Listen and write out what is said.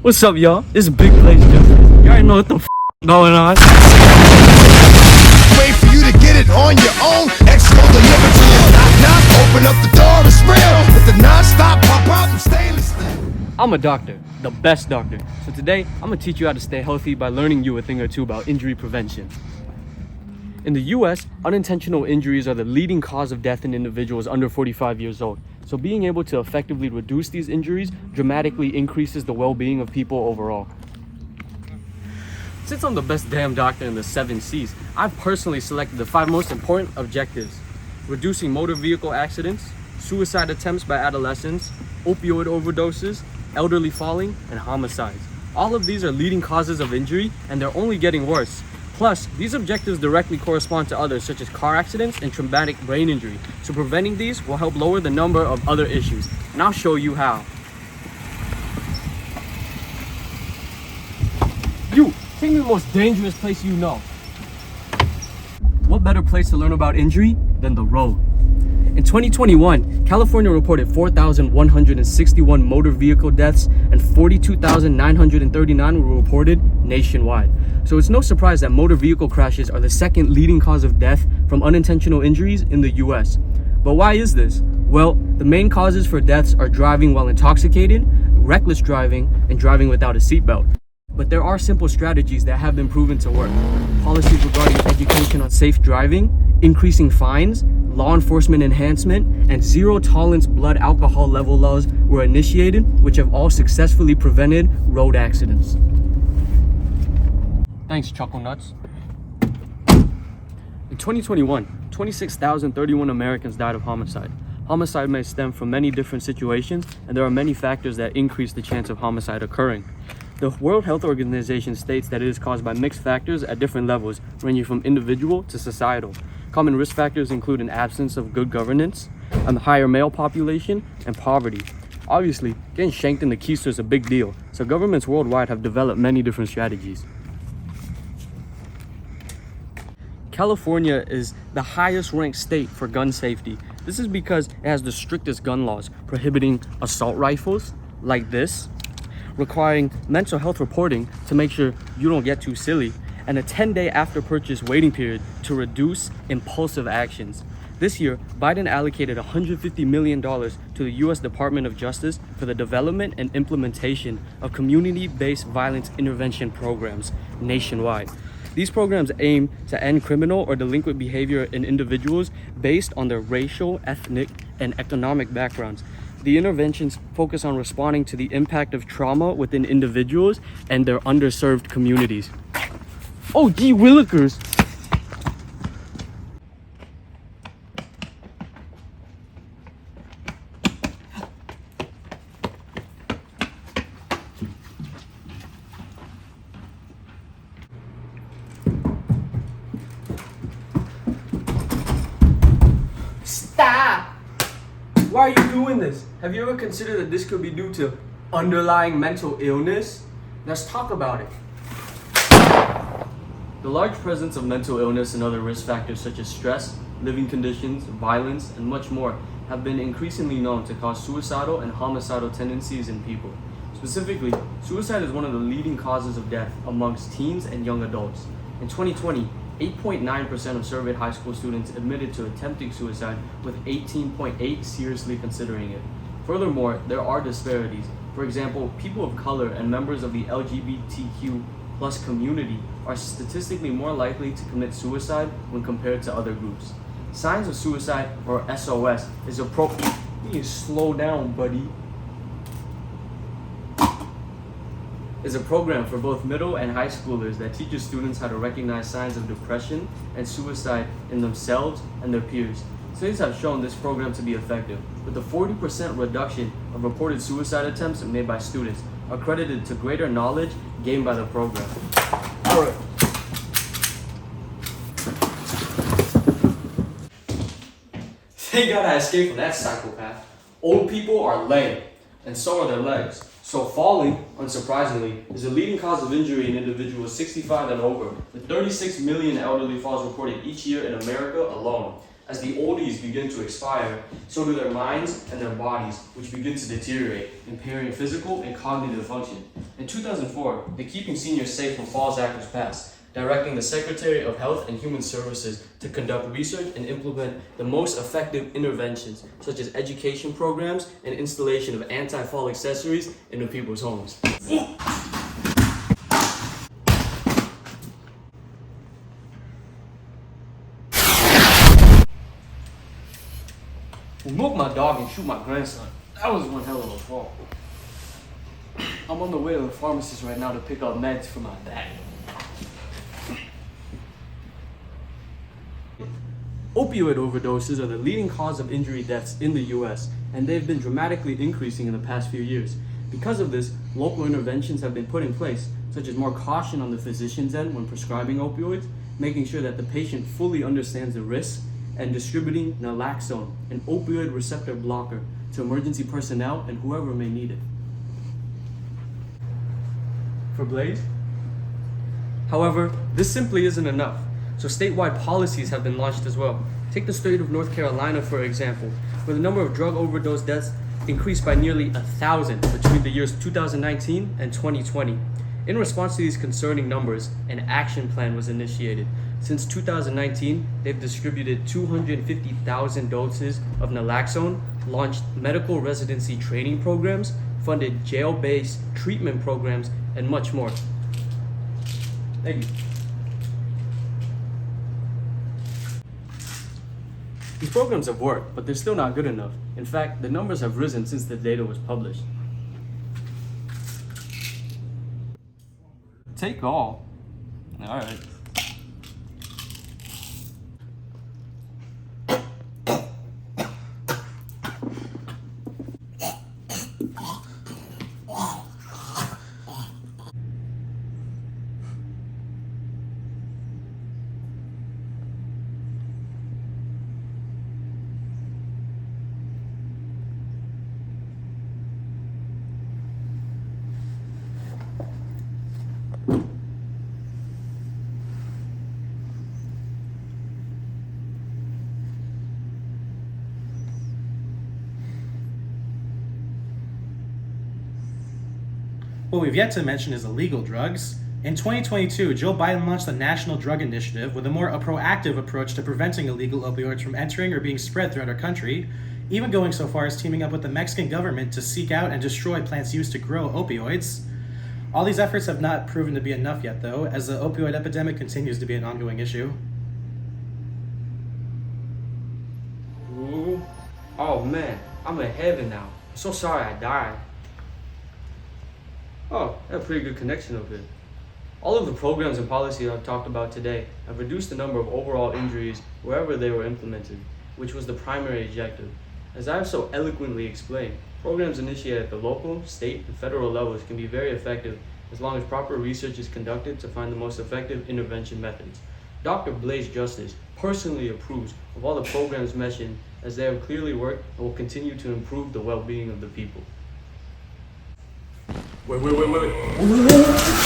What's up, y'all? This is Big Blazéd Justicé. You already know what the going on. Wait for you to get it on your own. Expo deliver to you. Knock, knock. Open up the door. It's real. With the non-stop pop out and stainless steel. I'm a doctor, the best doctor. So today, I'm gonna teach you how to stay healthy by learning you a thing or two about injury prevention. In the US, unintentional injuries are the leading cause of death in individuals under 45 years old. So being able to effectively reduce these injuries dramatically increases the well-being of people overall. Since I'm the best damn doctor in the 7 C's, I've personally selected the 5 most important objectives: reducing motor vehicle accidents, suicide attempts by adolescents, opioid overdoses, elderly falling, and homicides. All of these are leading causes of injury, and they're only getting worse. Plus, these objectives directly correspond to others such as car accidents and traumatic brain injury. So preventing these will help lower the number of other issues. And I'll show you how. You, take me to the most dangerous place you know. What better place to learn about injury than the road? In 2021, California reported 4,161 motor vehicle deaths and 42,939 were reported nationwide. So it's no surprise that motor vehicle crashes are the second leading cause of death from unintentional injuries in the US. But why is this? Well, the main causes for deaths are driving while intoxicated, reckless driving, and driving without a seatbelt. But there are simple strategies that have been proven to work. Policies regarding education on safe driving, increasing fines, law enforcement enhancement, and zero tolerance blood alcohol level laws were initiated, which have all successfully prevented road accidents. Thanks, Chuckle Nuts. In 2021, 26,031 Americans died of homicide. Homicide may stem from many different situations, and there are many factors that increase the chance of homicide occurring. The World Health Organization states that it is caused by mixed factors at different levels, ranging from individual to societal. Common risk factors include an absence of good governance, a higher male population, and poverty. Obviously, getting shanked in the keister is a big deal, so governments worldwide have developed many different strategies. California is the highest ranked state for gun safety. This is because it has the strictest gun laws, prohibiting assault rifles like this, requiring mental health reporting to make sure you don't get too silly, and a 10-day after purchase waiting period to reduce impulsive actions. This year, Biden allocated $150 million to the U.S. Department of Justice for the development and implementation of community-based violence intervention programs nationwide. These programs aim to end criminal or delinquent behavior in individuals based on their racial, ethnic, and economic backgrounds. The interventions focus on responding to the impact of trauma within individuals and their underserved communities. Oh, gee willikers! Stop! Why are you doing this? Have you ever considered that this could be due to underlying mental illness? Let's talk about it. The large presence of mental illness and other risk factors such as stress, living conditions, violence, and much more have been increasingly known to cause suicidal and homicidal tendencies in people. Specifically, suicide is one of the leading causes of death amongst teens and young adults. In 2020, 8.9% of surveyed high school students admitted to attempting suicide, with 18.8% seriously considering it. Furthermore, there are disparities. For example, people of color and members of the LGBTQ+ community are statistically more likely to commit suicide when compared to other groups. Signs of suicide, or SOS, is You need to slow down, buddy. Is a program for both middle and high schoolers that teaches students how to recognize signs of depression and suicide in themselves and their peers. Studies have shown this program to be effective, with a 40% reduction of reported suicide attempts made by students, accredited to greater knowledge gained by the program. Alright. Thank God I escaped from that psychopath. Old people are lame, and so are their legs. So falling, unsurprisingly, is a leading cause of injury in individuals 65 and over, with 36 million elderly falls reported each year in America alone. As the oldies begin to expire, so do their minds and their bodies, which begin to deteriorate, impairing physical and cognitive function. In 2004, the Keeping Seniors Safe from Falls Act was passed, directing the Secretary of Health and Human Services to conduct research and implement the most effective interventions, such as education programs and installation of anti-fall accessories into people's homes. Milk my dog and shoot my grandson. That was one hell of a fall. I'm on the way to the pharmacist right now to pick up meds for my dad. Opioid overdoses are the leading cause of injury deaths in the US, and they've been dramatically increasing in the past few years. Because of this, local interventions have been put in place, such as more caution on the physician's end when prescribing opioids, making sure that the patient fully understands the risks, and distributing naloxone, an opioid receptor blocker, to emergency personnel and whoever may need it. For Blazé? However, this simply isn't enough, so statewide policies have been launched as well. Take the state of North Carolina, for example, where the number of drug overdose deaths increased by nearly 1,000 between the years 2019 and 2020. In response to these concerning numbers, an action plan was initiated. Since 2019, they've distributed 250,000 doses of naloxone, launched medical residency training programs, funded jail-based treatment programs, and much more. Thank you. These programs have worked, but they're still not good enough. In fact, the numbers have risen since the data was published. Take all. All right. What we've yet to mention is illegal drugs. In 2022, Joe Biden launched the National Drug Initiative with a more proactive approach to preventing illegal opioids from entering or being spread throughout our country, even going so far as teaming up with the Mexican government to seek out and destroy plants used to grow opioids. All these efforts have not proven to be enough yet, though, as the opioid epidemic continues to be an ongoing issue. Ooh. Oh man, I'm in heaven now. I'm so sorry I died. Oh, I have a pretty good connection up here. All of the programs and policies I've talked about today have reduced the number of overall injuries wherever they were implemented, which was the primary objective. As I have so eloquently explained, programs initiated at the local, state, and federal levels can be very effective as long as proper research is conducted to find the most effective intervention methods. Dr. Blazéd Justicé personally approves of all the programs mentioned as they have clearly worked and will continue to improve the well-being of the people. Wait.